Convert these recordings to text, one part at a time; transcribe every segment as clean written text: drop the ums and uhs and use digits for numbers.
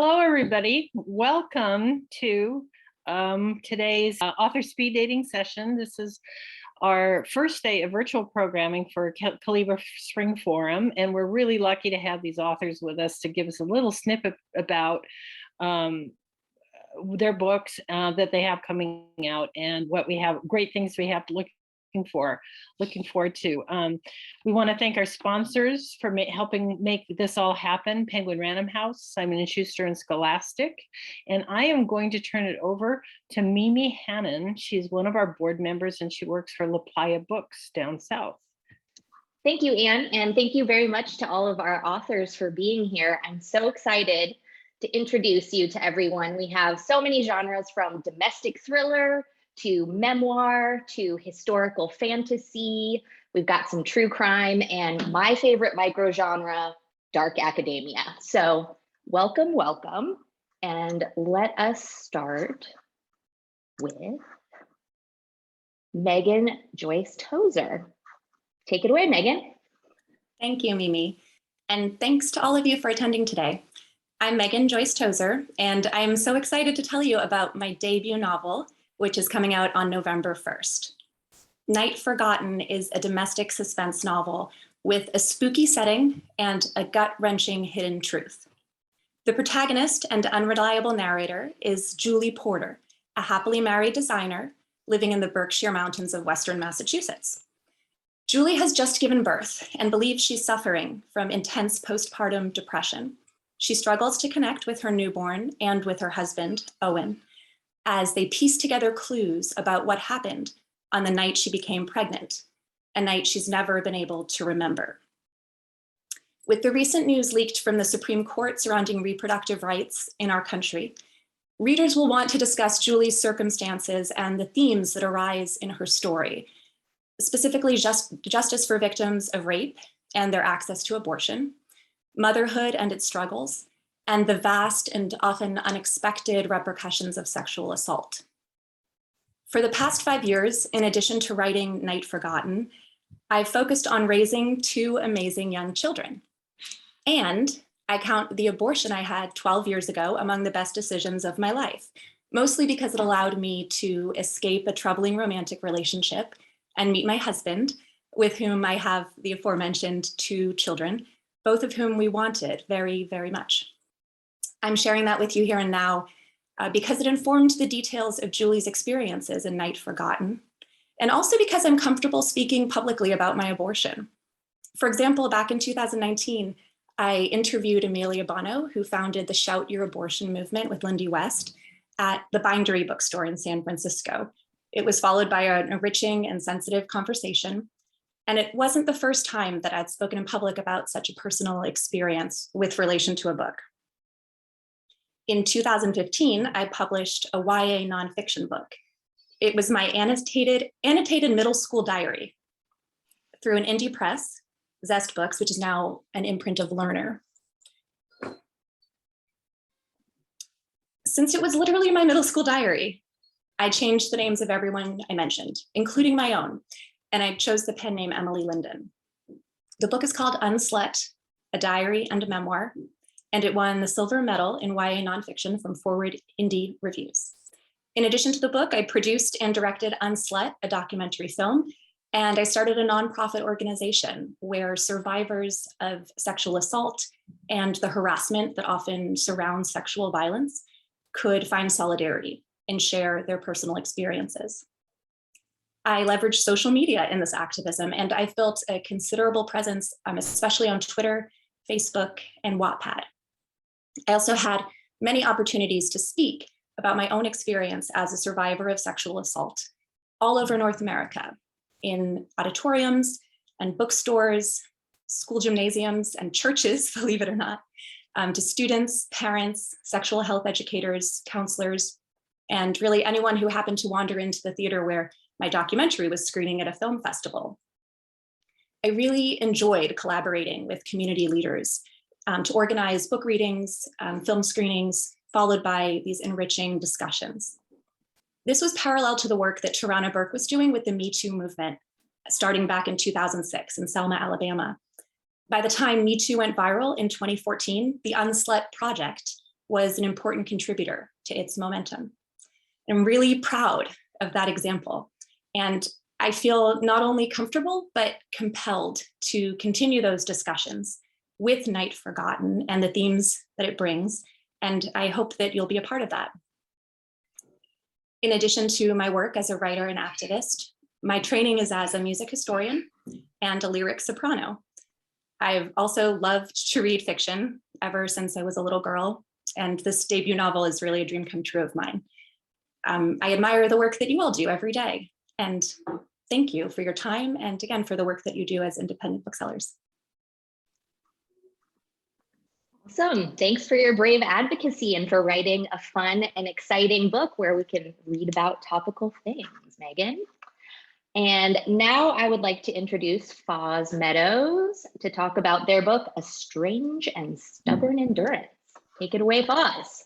Hello, everybody. Welcome to today's author speed dating session. This is our first day of virtual programming for Calibre Spring Forum, and we're really lucky to have these authors with us to give us a little snippet about their books that they have coming out and what we have, great things we have to looking forward to. We want to thank our sponsors for helping make this all happen: Penguin Random House, Simon & Schuster, and Scholastic. And I am going to turn it over to Mimi Hannon. She's one of our board members and she works for La Playa Books down south. Thank you, Anne, and thank you very much to all of our authors for being here. I'm so excited to introduce you to everyone. We have so many genres, from domestic thriller to memoir to historical fantasy. We've got some true crime and my favorite micro genre, dark academia. So welcome, welcome. And let us start with Megan Joyce Tozer. Take it away, Megan. Thank you, Mimi. And thanks to all of you for attending today. I'm Megan Joyce Tozer, and I'm so excited to tell you about my debut novel, which is coming out on November 1st. Night Forgotten is a domestic suspense novel with a spooky setting and a gut-wrenching hidden truth. The protagonist and unreliable narrator is Julie Porter, a happily married designer living in the Berkshire Mountains of Western Massachusetts. Julie has just given birth and believes she's suffering from intense postpartum depression. She struggles to connect with her newborn and with her husband, Owen, as they piece together clues about what happened on the night she became pregnant, a night she's never been able to remember. With the recent news leaked from the Supreme Court surrounding reproductive rights in our country, readers will want to discuss Julie's circumstances and the themes that arise in her story, specifically justice for victims of rape and their access to abortion, motherhood and its struggles, and the vast and often unexpected repercussions of sexual assault. For the past 5 years, in addition to writing Night Forgotten, I've focused on raising two amazing young children. And I count the abortion I had 12 years ago among the best decisions of my life, mostly because it allowed me to escape a troubling romantic relationship and meet my husband, with whom I have the aforementioned two children, both of whom we wanted very, very much. I'm sharing that with you here and now because it informed the details of Julie's experiences in Night Forgotten, and also because I'm comfortable speaking publicly about my abortion. For example, back in 2019, I interviewed Amelia Bono, who founded the Shout Your Abortion movement with Lindy West at the Bindery bookstore in San Francisco. It was followed by an enriching and sensitive conversation, and it wasn't the first time that I'd spoken in public about such a personal experience with relation to a book. In 2015, I published a YA nonfiction book. It was my annotated middle school diary through an indie press, Zest Books, which is now an imprint of Learner. Since it was literally my middle school diary, I changed the names of everyone I mentioned, including my own, and I chose the pen name Emily Linden. The book is called Unslut, a diary and a memoir, and it won the silver medal in YA nonfiction from Forward Indie Reviews. In addition to the book, I produced and directed Unslut, a documentary film, and I started a nonprofit organization where survivors of sexual assault and the harassment that often surrounds sexual violence could find solidarity and share their personal experiences. I leveraged social media in this activism, and I've built a considerable presence, especially on Twitter, Facebook, and Wattpad. I also had many opportunities to speak about my own experience as a survivor of sexual assault all over North America, in auditoriums and bookstores, school gymnasiums, and churches, believe it or not, to students, parents, sexual health educators, counselors, and really anyone who happened to wander into the theater where my documentary was screening at a film festival. I really enjoyed collaborating with community leaders to organize book readings, film screenings, followed by these enriching discussions. This was parallel to the work that Tarana Burke was doing with the Me Too movement, starting back in 2006 in Selma, Alabama. By the time Me Too went viral in 2014, the Unslut Project was an important contributor to its momentum. I'm really proud of that example. And I feel not only comfortable, but compelled to continue those discussions with Night Forgotten and the themes that it brings. And I hope that you'll be a part of that. In addition to my work as a writer and activist, my training is as a music historian and a lyric soprano. I've also loved to read fiction ever since I was a little girl, and this debut novel is really a dream come true of mine. I admire the work that you all do every day, and thank you for your time and again for the work that you do as independent booksellers. Awesome. Thanks for your brave advocacy and for writing a fun and exciting book where we can read about topical things, Megan. And now I would like to introduce Fawz Meadows to talk about their book, A Strange and Stubborn Endurance. Take it away, Fawz.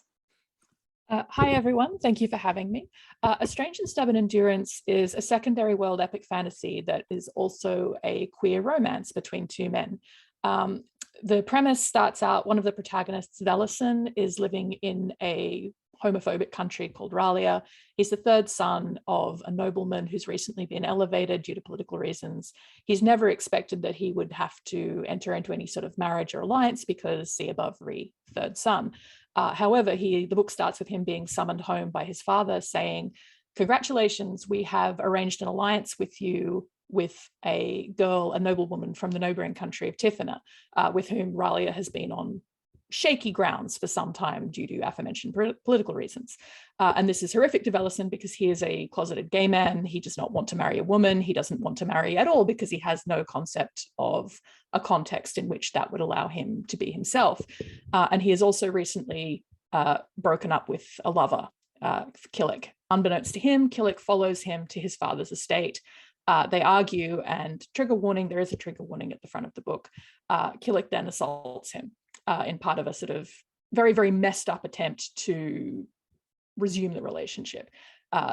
Hi, everyone. Thank you for having me. A Strange and Stubborn Endurance is a secondary world epic fantasy that is also a queer romance between two men. The premise starts out, one of the protagonists, Velison, is living in a homophobic country called Ralia. He's the third son of a nobleman who's recently been elevated due to political reasons. He's never expected that he would have to enter into any sort of marriage or alliance because see above re third son. However, the book starts with him being summoned home by his father saying, "Congratulations, we have arranged an alliance with you with a girl, a noblewoman from the neighboring country of Tifina, with whom Ralia has been on shaky grounds for some time due to aforementioned political reasons." And this is horrific to Velison because he is a closeted gay man. He does not want to marry a woman. He doesn't want to marry at all because he has no concept of a context in which that would allow him to be himself. And he has also recently broken up with a lover, Killick. Unbeknownst to him, Killick follows him to his father's estate. They argue, and trigger warning, there is a trigger warning at the front of the book. Killick then assaults him in part of a sort of very, very messed up attempt to resume the relationship.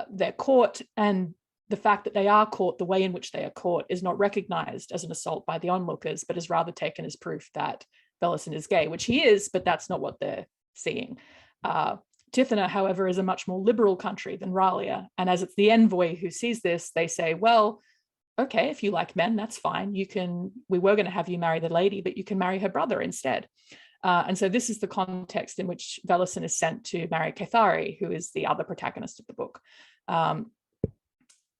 They're caught, and the fact that they are caught, the way in which they are caught, is not recognized as an assault by the onlookers, but is rather taken as proof that Velison is gay, which he is, but that's not what they're seeing. Tifina, however, is a much more liberal country than Ralia. And as it's the envoy who sees this, they say, well, okay, if you like men, that's fine. We were going to have you marry the lady, but you can marry her brother instead. And so this is the context in which Velison is sent to marry Cathari, who is the other protagonist of the book.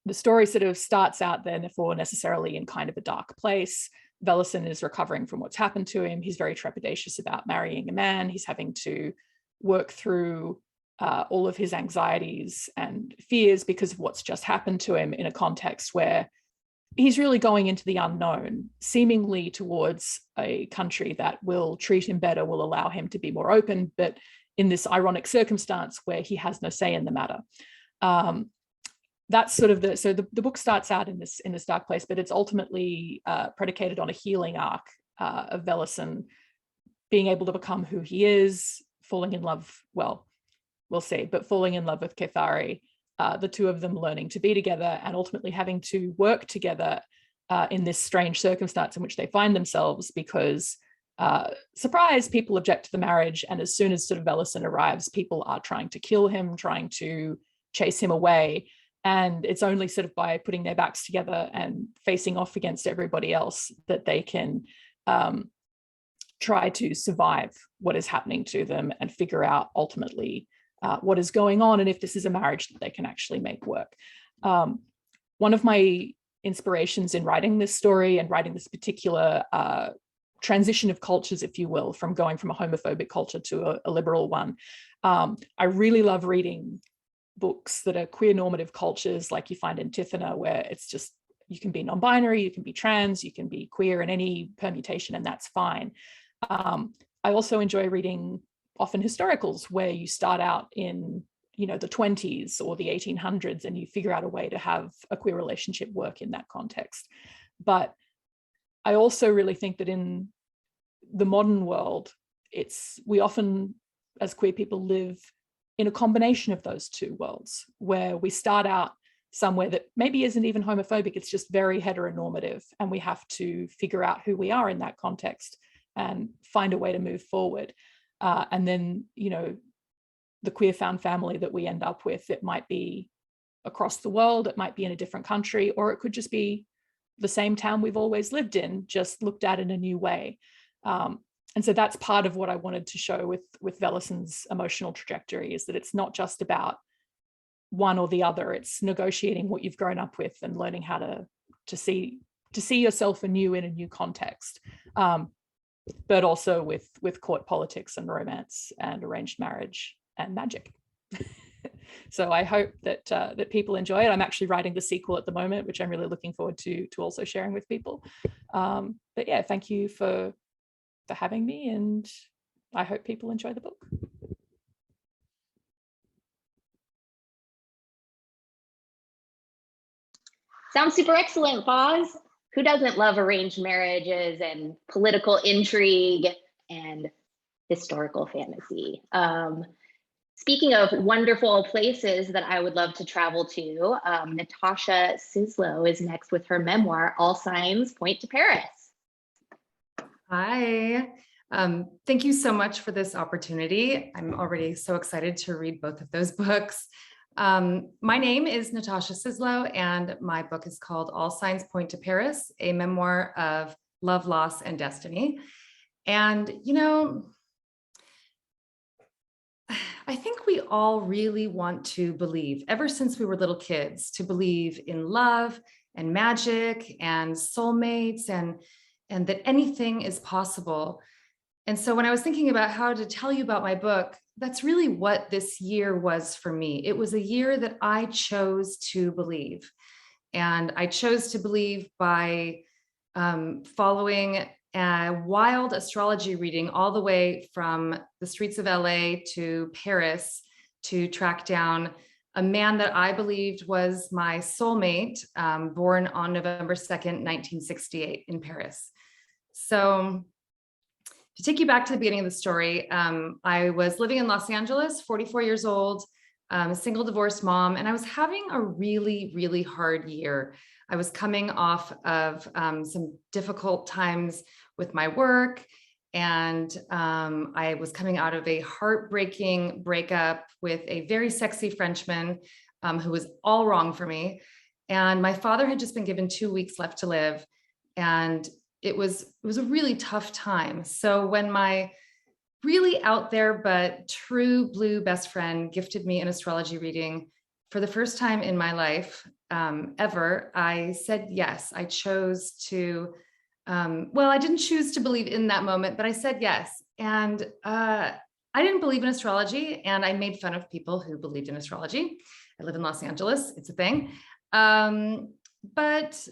The story sort of starts out therefore necessarily in kind of a dark place. Velison is recovering from what's happened to him. He's very trepidatious about marrying a man. He's having to work through all of his anxieties and fears because of what's just happened to him in a context where he's really going into the unknown, seemingly towards a country that will treat him better, will allow him to be more open, but in this ironic circumstance where he has no say in the matter. That's sort of the book starts out in this dark place, but it's ultimately predicated on a healing arc of Velison being able to become who he is, falling in love, well, we'll see, but falling in love with Cathari, the two of them learning to be together and ultimately having to work together in this strange circumstance in which they find themselves because, surprise, people object to the marriage. And as soon as sort of Velison arrives, people are trying to kill him, trying to chase him away. And it's only sort of by putting their backs together and facing off against everybody else that they can try to survive what is happening to them and figure out ultimately what is going on and if this is a marriage that they can actually make work. One of my inspirations in writing this story and writing this particular transition of cultures, if you will, from going from a homophobic culture to a liberal one, I really love reading books that are queer normative cultures like you find in Tifina, where it's just, you can be non-binary, you can be trans, you can be queer in any permutation, and that's fine. I also enjoy reading often historicals where you start out in, the 20s or the 1800s and you figure out a way to have a queer relationship work in that context. But I also really think that in the modern world, we often, as queer people, live in a combination of those two worlds, where we start out somewhere that maybe isn't even homophobic, it's just very heteronormative, and we have to figure out who we are in that context and find a way to move forward. And then, the queer found family that we end up with, it might be across the world, it might be in a different country, or it could just be the same town we've always lived in, just looked at in a new way. And so that's part of what I wanted to show with Velison's emotional trajectory, is that it's not just about one or the other, it's negotiating what you've grown up with and learning how to see yourself anew in a new context. But also with court politics and romance and arranged marriage and magic. So I hope that people enjoy it. I'm actually writing the sequel at the moment, which I'm really looking forward to also sharing with people. But yeah, thank you for having me, and I hope people enjoy the book. Sounds super excellent, Fawz. Who doesn't love arranged marriages and political intrigue and historical fantasy? Speaking of wonderful places that I would love to travel to, Natasha Suslow is next with her memoir, All Signs Point to Paris. Hi, thank you so much for this opportunity. I'm already so excited to read both of those books. My name is Natasha Suslow, and my book is called All Signs Point to Paris, a memoir of love, loss, and destiny. And, I think we all really want to believe, ever since we were little kids, to believe in love and magic and soulmates and that anything is possible. And so when I was thinking about how to tell you about my book, that's really what this year was for me. It was a year that I chose to believe. And I chose to believe by following a wild astrology reading all the way from the streets of LA to Paris to track down a man that I believed was my soulmate, born on November 2nd, 1968 in Paris. So to take you back to the beginning of the story, I was living in Los Angeles, 44 years old, single divorced mom, and I was having a really, really hard year. I was coming off of some difficult times with my work, and I was coming out of a heartbreaking breakup with a very sexy Frenchman who was all wrong for me. And my father had just been given 2 weeks left to live, and it was a really tough time. So when my really out there but true blue best friend gifted me an astrology reading for the first time in my life ever, I said yes. I chose to, well, I didn't choose to believe in that moment, but I said yes. And I didn't believe in astrology, and I made fun of people who believed in astrology. I live in Los Angeles, it's a thing. But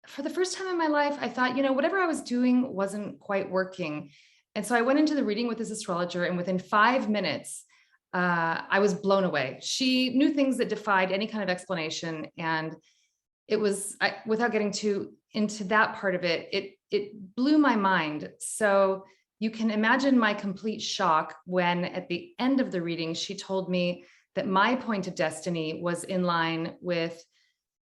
for the first time in my life, I thought, whatever I was doing wasn't quite working. And so I went into the reading with this astrologer, and within 5 minutes, I was blown away. She knew things that defied any kind of explanation. And it was, without getting too into that part of it, it blew my mind. So you can imagine my complete shock when at the end of the reading, she told me that my point of destiny was in line with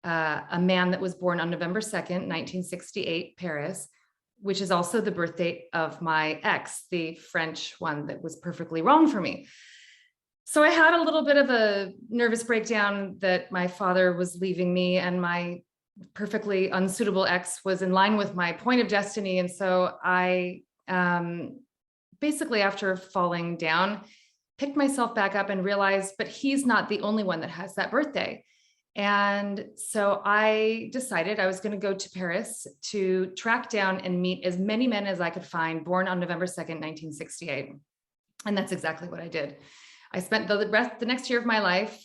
a man that was born on November 2nd, 1968, Paris, which is also the birth date of my ex, the French one that was perfectly wrong for me. So I had a little bit of a nervous breakdown that my father was leaving me and my perfectly unsuitable ex was in line with my point of destiny. And so I basically, after falling down, picked myself back up and realized, but he's not the only one that has that birthday. And so I decided I was going to go to Paris to track down and meet as many men as I could find born on November 2nd, 1968. And that's exactly what I did. I spent the next year of my life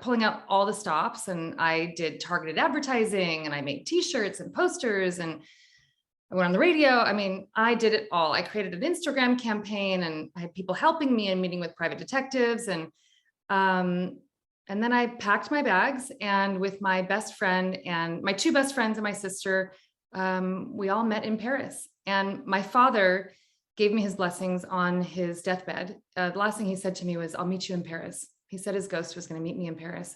pulling out all the stops, and I did targeted advertising, and I made t-shirts and posters, and I went on the radio. I mean, I did it all. I created an Instagram campaign, and I had people helping me and meeting with private detectives. And then I packed my bags, and with my best friend and my two best friends and my sister, we all met in Paris. And my father gave me his blessings on his deathbed. The last thing he said to me was, "I'll meet you in Paris." He said his ghost was going to meet me in Paris.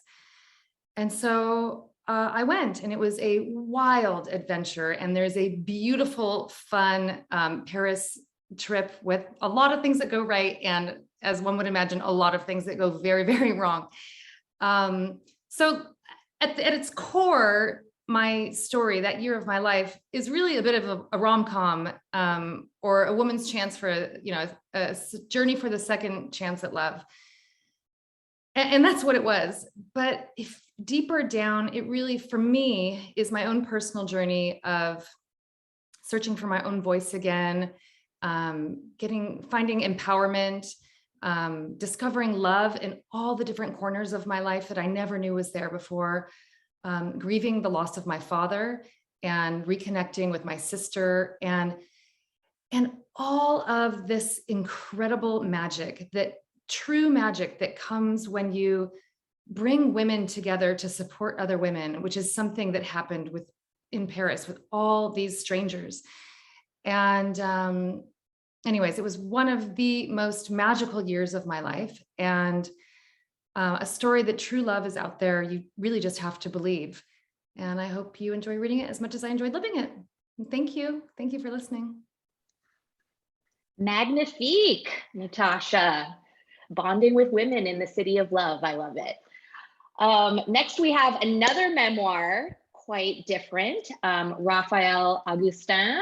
And so I went, and it was a wild adventure. And there's a beautiful, fun Paris trip with a lot of things that go right. And as one would imagine, a lot of things that go very, very wrong. So at its core, my story, that year of my life, is really a bit of a rom-com, or a woman's chance for a journey for the second chance at love. And that's what it was. But if deeper down, it really, for me, is my own personal journey of searching for my own voice again, finding empowerment, discovering love in all the different corners of my life that I never knew was there before, grieving the loss of my father and reconnecting with my sister, and all of this incredible magic, that true magic that comes when you bring women together to support other women, which is something that happened in Paris with all these strangers. And anyways, it was one of the most magical years of my life, and a story that true love is out there. You really just have to believe. And I hope you enjoy reading it as much as I enjoyed living it. And thank you. Thank you for listening. Magnifique, Natasha. Bonding with women in the city of love. I love it. Next, we have another memoir, quite different. Raphael Augustin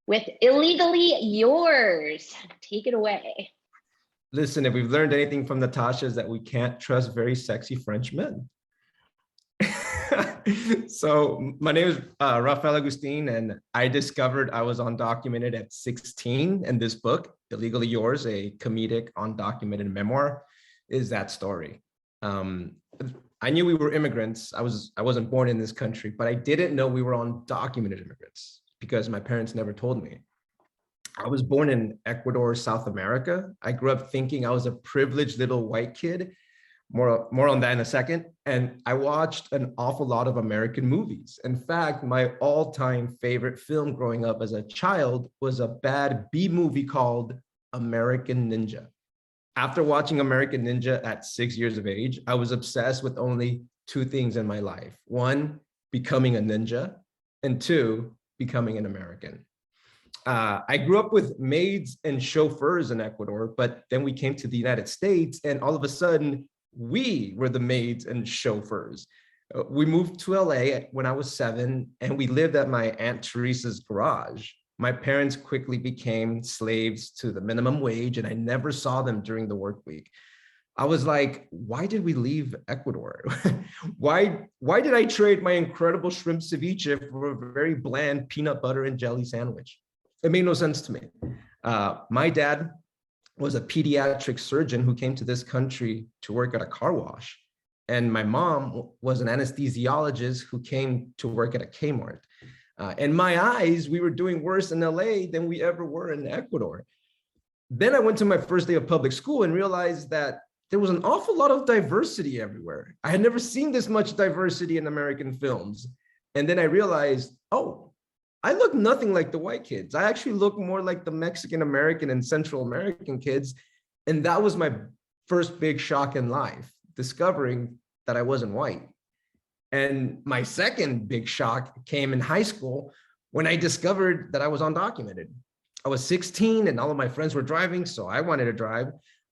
with Illegally Yours. Take it away. Listen, if we've learned anything from Natasha, is that we can't trust very sexy French men. So my name is Raphael Augustin, and I discovered I was undocumented at 16, and this book, Illegally Yours, a comedic undocumented memoir, is that story. I knew we were immigrants. I wasn't born in this country, but I didn't know we were undocumented immigrants because my parents never told me. I was born in Ecuador, South America. I grew up thinking I was a privileged little white kid. More on that in a second. And I watched an awful lot of American movies. In fact, my all-time favorite film growing up as a child was a bad B movie called American Ninja. After watching American Ninja at 6 years of age, I was obsessed with only two things in my life. One, becoming a ninja, and two, becoming an American. I grew up with maids and chauffeurs in Ecuador, but then we came to the United States, and all of a sudden, we were the maids and chauffeurs. We moved to LA when I was 7, and we lived at my Aunt Teresa's garage. My parents quickly became slaves to the minimum wage, and I never saw them during the work week. I was like, why did we leave Ecuador? Why did I trade my incredible shrimp ceviche for a very bland peanut butter and jelly sandwich? It made no sense to me. My dad was a pediatric surgeon who came to this country to work at a car wash. And my mom was an anesthesiologist who came to work at a Kmart. In my eyes, we were doing worse in LA than we ever were in Ecuador. Then I went to my first day of public school and realized that there was an awful lot of diversity everywhere. I had never seen this much diversity in American films. And then I realized, oh, I look nothing like the white kids. I actually look more like the Mexican American and Central American kids. And that was my first big shock in life, discovering that I wasn't white. And my second big shock came in high school when I discovered that I was undocumented. I was 16 and all of my friends were driving, so I wanted to drive.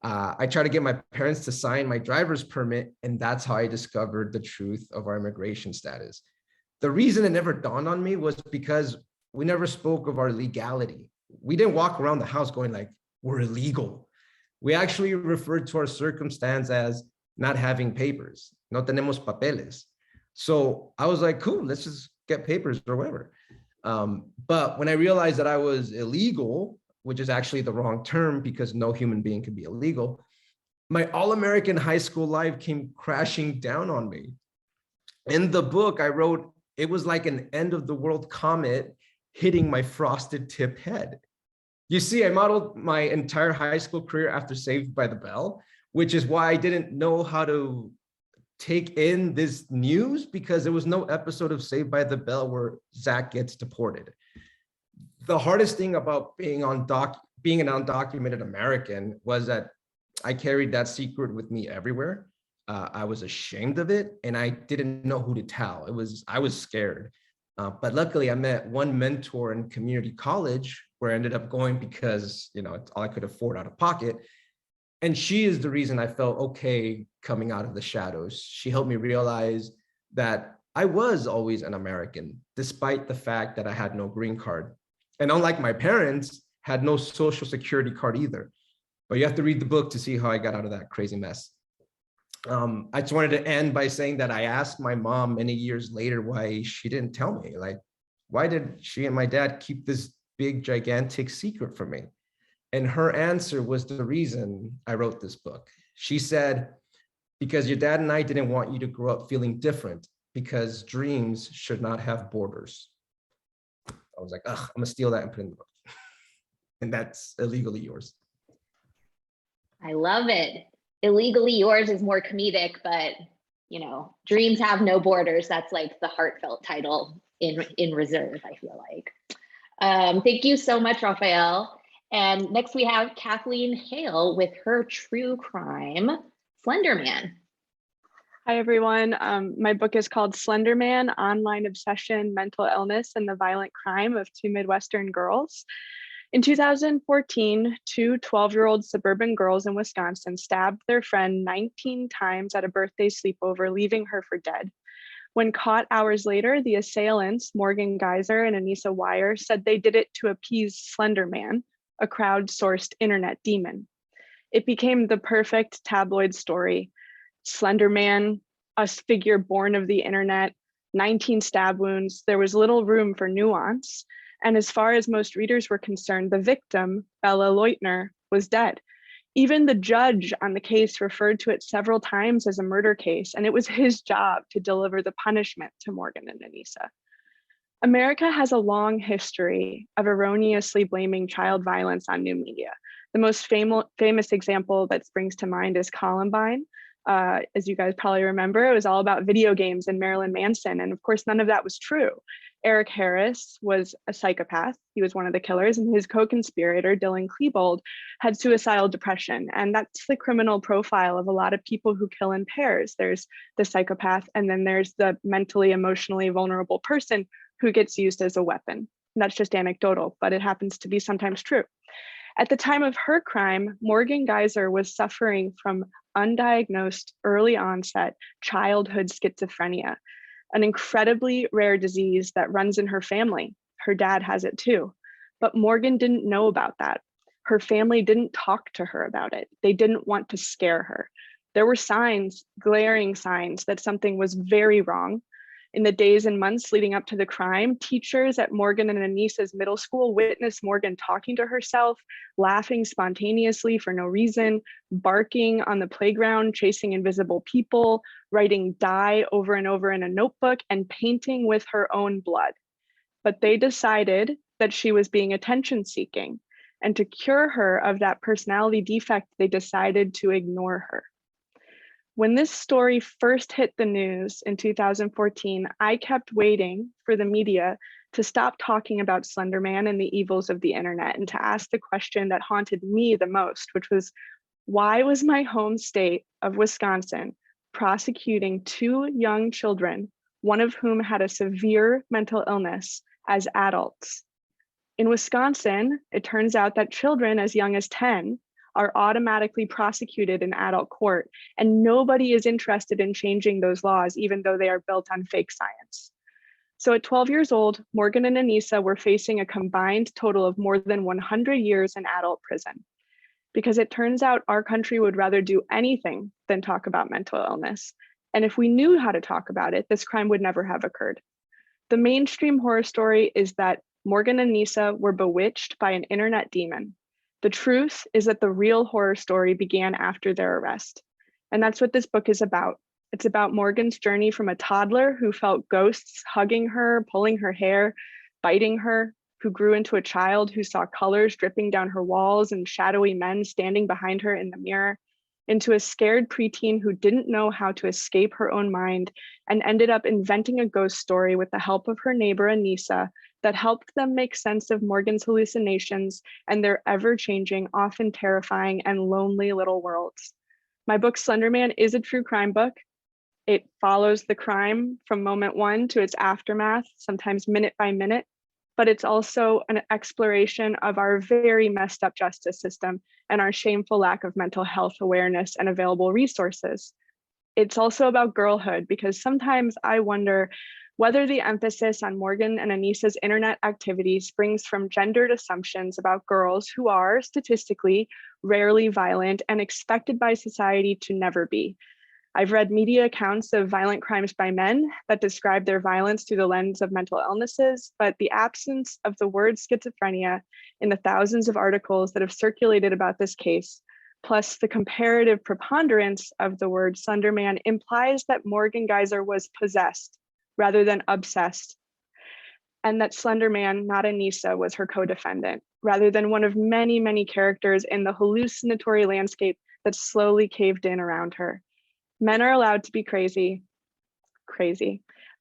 I tried to get my parents to sign my driver's permit, and that's how I discovered the truth of our immigration status. The reason it never dawned on me was because we never spoke of our legality. We didn't walk around the house going like, we're illegal. We actually referred to our circumstance as not having papers. No tenemos papeles. So I was like, cool, let's just get papers or whatever. But when I realized that I was illegal, which is actually the wrong term because no human being can be illegal, my all-American high school life came crashing down on me. In the book, I wrote, it was like an end of the world comet hitting my frosted tip head. You see, I modeled my entire high school career after Saved by the Bell, which is why I didn't know how to take in this news because there was no episode of Saved by the Bell where Zach gets deported. The hardest thing about being an undocumented American was that I carried that secret with me everywhere. I was ashamed of it and I didn't know who to tell. I was scared. But luckily I met one mentor in community college where I ended up going because, it's all I could afford out of pocket. And she is the reason I felt okay coming out of the shadows. She helped me realize that I was always an American, despite the fact that I had no green card. And unlike my parents, had no social security card either. But you have to read the book to see how I got out of that crazy mess. I just wanted to end by saying that I asked my mom many years later why she didn't tell me. Like, why did she and my dad keep this big, gigantic secret from me? And her answer was the reason I wrote this book. She said, because your dad and I didn't want you to grow up feeling different, because dreams should not have borders. I was like, ugh, I'm gonna steal that and put it in the book. And that's Illegally Yours. I love it. Illegally Yours is more comedic, but dreams have no borders. That's like the heartfelt title in reserve, I feel like. Thank you so much, Raphael. And next we have Kathleen Hale with her true crime, Slender Man. Hi, everyone. My book is called Slender Man, Online Obsession, Mental Illness, and the Violent Crime of Two Midwestern Girls. In 2014, two 12-year-old suburban girls in Wisconsin stabbed their friend 19 times at a birthday sleepover, leaving her for dead. When caught hours later, the assailants, Morgan Geyser and Anissa Weier, said they did it to appease Slender Man, a crowd-sourced internet demon. It became the perfect tabloid story. Slender Man, a figure born of the internet, 19 stab wounds. There was little room for nuance. And as far as most readers were concerned, the victim, Bella Leutner, was dead. Even the judge on the case referred to it several times as a murder case, and it was his job to deliver the punishment to Morgan and Anissa. America has a long history of erroneously blaming child violence on new media. The most famous example that springs to mind is Columbine. As you guys probably remember, it was all about video games and Marilyn Manson. And of course, none of that was true. Eric Harris was a psychopath. He was one of the killers, and his co-conspirator, Dylan Klebold, had suicidal depression. And that's the criminal profile of a lot of people who kill in pairs. There's the psychopath, and then there's the mentally, emotionally vulnerable person who gets used as a weapon. And that's just anecdotal, but it happens to be sometimes true. At the time of her crime, Morgan Geyser was suffering from undiagnosed early onset childhood schizophrenia, an incredibly rare disease that runs in her family. Her dad has it too, but Morgan didn't know about that. Her family didn't talk to her about it. They didn't want to scare her. There were signs, glaring signs that something was very wrong. In the days and months leading up to the crime, teachers at Morgan and Anissa's middle school witnessed Morgan talking to herself, laughing spontaneously for no reason, barking on the playground, chasing invisible people, writing die over and over in a notebook, and painting with her own blood. But they decided that she was being attention-seeking, and to cure her of that personality defect, they decided to ignore her. When this story first hit the news in 2014, I kept waiting for the media to stop talking about Slender Man and the evils of the internet, and to ask the question that haunted me the most, which was, why was my home state of Wisconsin prosecuting two young children, one of whom had a severe mental illness, as adults? In Wisconsin, it turns out that children as young as 10 are automatically prosecuted in adult court, and nobody is interested in changing those laws, even though they are built on fake science. So at 12 years old, Morgan and Anissa were facing a combined total of more than 100 years in adult prison, because it turns out our country would rather do anything than talk about mental illness. And if we knew how to talk about it, this crime would never have occurred. The mainstream horror story is that Morgan and Anissa were bewitched by an internet demon. The truth is that the real horror story began after their arrest. And that's what this book is about. It's about Morgan's journey from a toddler who felt ghosts hugging her, pulling her hair, biting her, who grew into a child who saw colors dripping down her walls and shadowy men standing behind her in the mirror, into a scared preteen who didn't know how to escape her own mind and ended up inventing a ghost story with the help of her neighbor Anissa that helped them make sense of Morgan's hallucinations and their ever-changing, often terrifying and lonely little worlds. My book, Slender Man, is a true crime book. It follows the crime from moment one to its aftermath, sometimes minute by minute. but it's also an exploration of our very messed up justice system and our shameful lack of mental health awareness and available resources. It's also about girlhood, because sometimes I wonder whether the emphasis on Morgan and Anissa's internet activity springs from gendered assumptions about girls who are statistically rarely violent and expected by society to never be. I've read media accounts of violent crimes by men that describe their violence through the lens of mental illnesses, but the absence of the word schizophrenia in the thousands of articles that have circulated about this case, plus the comparative preponderance of the word Slenderman, implies that Morgan Geyser was possessed rather than obsessed, and that Slenderman, not Anissa, was her co-defendant, rather than one of many, many characters in the hallucinatory landscape that slowly caved in around her. Men are allowed to be crazy,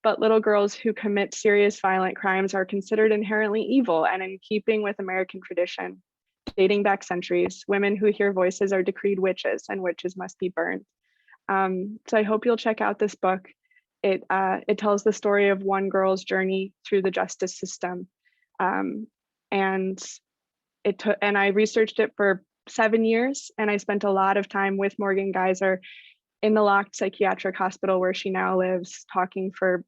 but little girls who commit serious violent crimes are considered inherently evil and in keeping with American tradition. Dating back centuries, women who hear voices are decreed witches, and witches must be burned. So I hope you'll check out this book. It tells the story of one girl's journey through the justice system, and I researched it for 7 years, and I spent a lot of time with Morgan Geyser in the locked psychiatric hospital where she now lives, talking for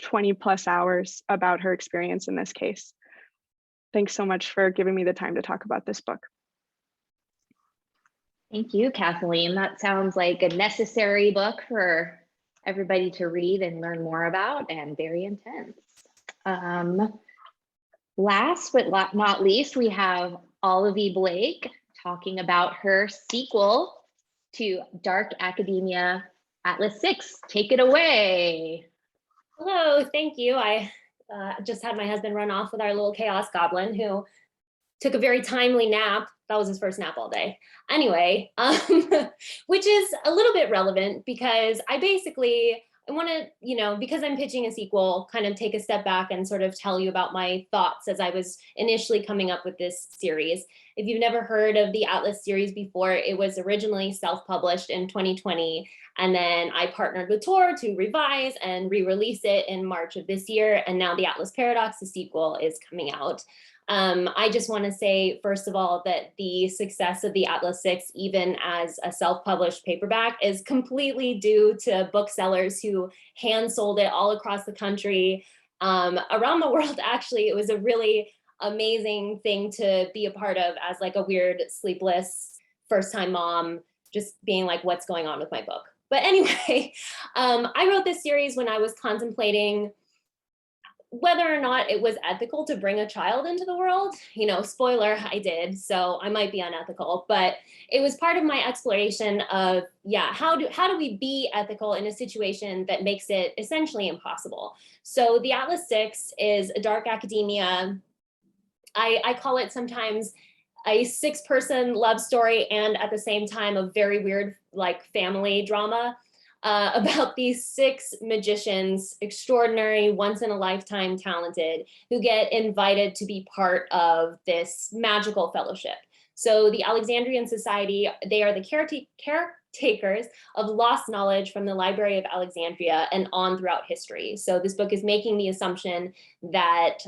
20+ hours about her experience in this case. Thanks so much for giving me the time to talk about this book. Thank you, Kathleen. That sounds like a necessary book for everybody to read and learn more about, and very intense. Last but not least, we have Olivia Blake talking about her sequel to Dark Academia, Atlas 6. Take it away. Hello, thank you. I just had my husband run off with our little chaos goblin who took a very timely nap. That was his first nap all day. Anyway, which is a little bit relevant because I want to, because I'm pitching a sequel, kind of take a step back and sort of tell you about my thoughts as I was initially coming up with this series. If you've never heard of the Atlas series before, it was originally self-published in 2020. And then I partnered with Tor to revise and re-release it in March of this year. And now the Atlas Paradox, the sequel, is coming out. I just want to say, first of all, that the success of the Atlas 6, even as a self-published paperback, is completely due to booksellers who hand sold it all across the country, around the world. Actually, it was a really amazing thing to be a part of as like a weird, sleepless, first-time mom, just being like, what's going on with my book? But anyway, I wrote this series when I was contemplating whether or not it was ethical to bring a child into the world. Spoiler, I did, so I might be unethical, but it was part of my exploration of, how do we be ethical in a situation that makes it essentially impossible? So the Atlas 6 is a dark academia. I call it sometimes a 6-person love story, and at the same time, a very weird like family drama. About these 6 magicians, extraordinary, once-in-a-lifetime talented, who get invited to be part of this magical fellowship. So the Alexandrian Society, they are the caretakers of lost knowledge from the Library of Alexandria and on throughout history. So this book is making the assumption that,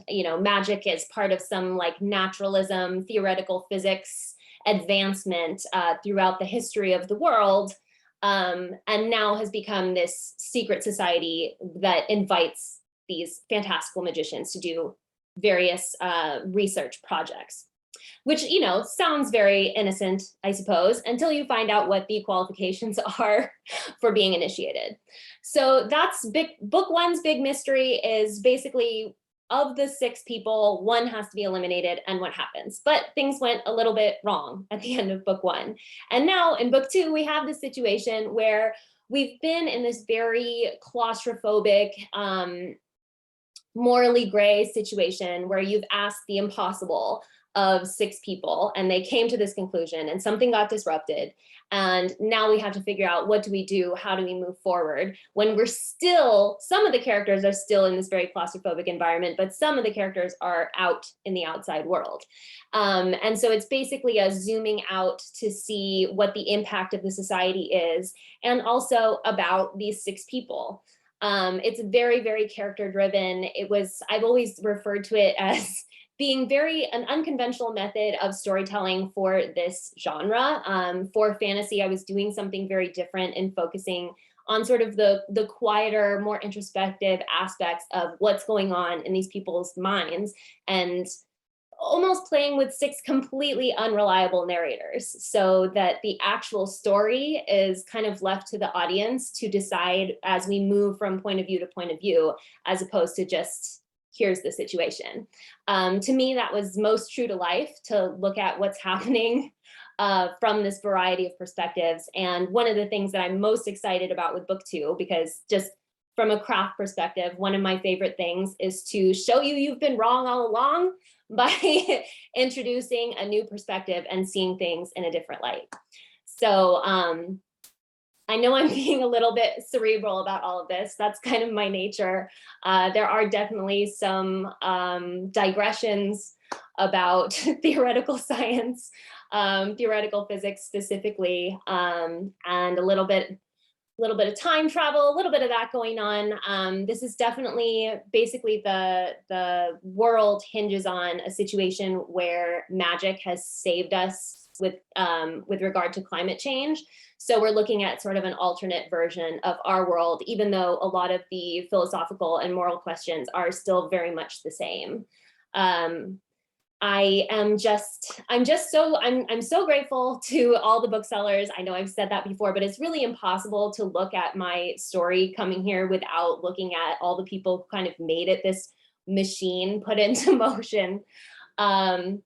magic is part of some like naturalism, theoretical physics advancement throughout the history of the world. And now has become this secret society that invites these fantastical magicians to do various research projects, which, sounds very innocent, I suppose, until you find out what the qualifications are for being initiated. So that's book 1's big mystery is basically, of the 6 people, 1 has to be eliminated, and what happens? But things went a little bit wrong at the end of book 1. And now in book 2, we have this situation where we've been in this very claustrophobic, morally gray situation where you've asked the impossible of 6 people, and they came to this conclusion, and something got disrupted. And now we have to figure out, what do we do? How do we move forward when we're still, some of the characters are still in this very claustrophobic environment, but some of the characters are out in the outside world. And so it's basically a zooming out to see what the impact of the society is, and also about these 6 people. It's very, very character driven. I've always referred to it as being an unconventional method of storytelling for this genre. For fantasy, I was doing something very different and focusing on sort of the quieter, more introspective aspects of what's going on in these people's minds, and almost playing with 6 completely unreliable narrators, so that the actual story is kind of left to the audience to decide as we move from point of view, as opposed to just, here's the situation. To me, that was most true to life, to look at what's happening from this variety of perspectives. And one of the things that I'm most excited about with book 2, because just from a craft perspective, one of my favorite things is to show you've been wrong all along by introducing a new perspective and seeing things in a different light. So I know I'm being a little bit cerebral about all of this. That's kind of my nature. There are definitely some digressions about theoretical science, theoretical physics specifically, and a little bit of time travel, a little bit of that going on. This is definitely, basically the world hinges on a situation where magic has saved us with regard to climate change. So we're looking at sort of an alternate version of our world, even though a lot of the philosophical and moral questions are still very much the same. I'm so grateful to all the booksellers. I know I've said that before, but it's really impossible to look at my story coming here without looking at all the people who kind of made it this machine put into motion. And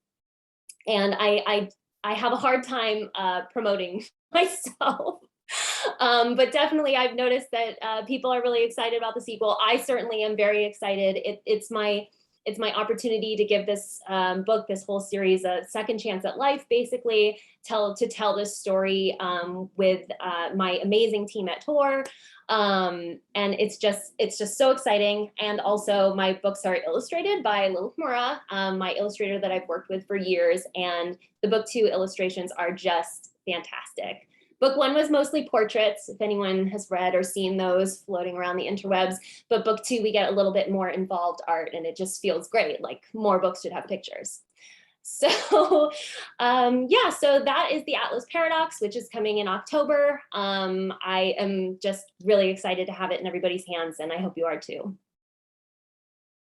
I have a hard time promoting myself. But definitely I've noticed that people are really excited about the sequel. I certainly am very excited. It's my opportunity to give this book, this whole series, a second chance at life, basically, to tell this story with my amazing team at Tor. And it's just so exciting. And also my books are illustrated by Lilith Mora, my illustrator that I've worked with for years. And the book 2 illustrations are just fantastic. Book 1 was mostly portraits, if anyone has read or seen those floating around the interwebs. But book 2, we get a little bit more involved art, and it just feels great. Like, more books should have pictures. So yeah, so that is the Atlas Paradox, which is coming in October. I am just really excited to have it in everybody's hands, and I hope you are too.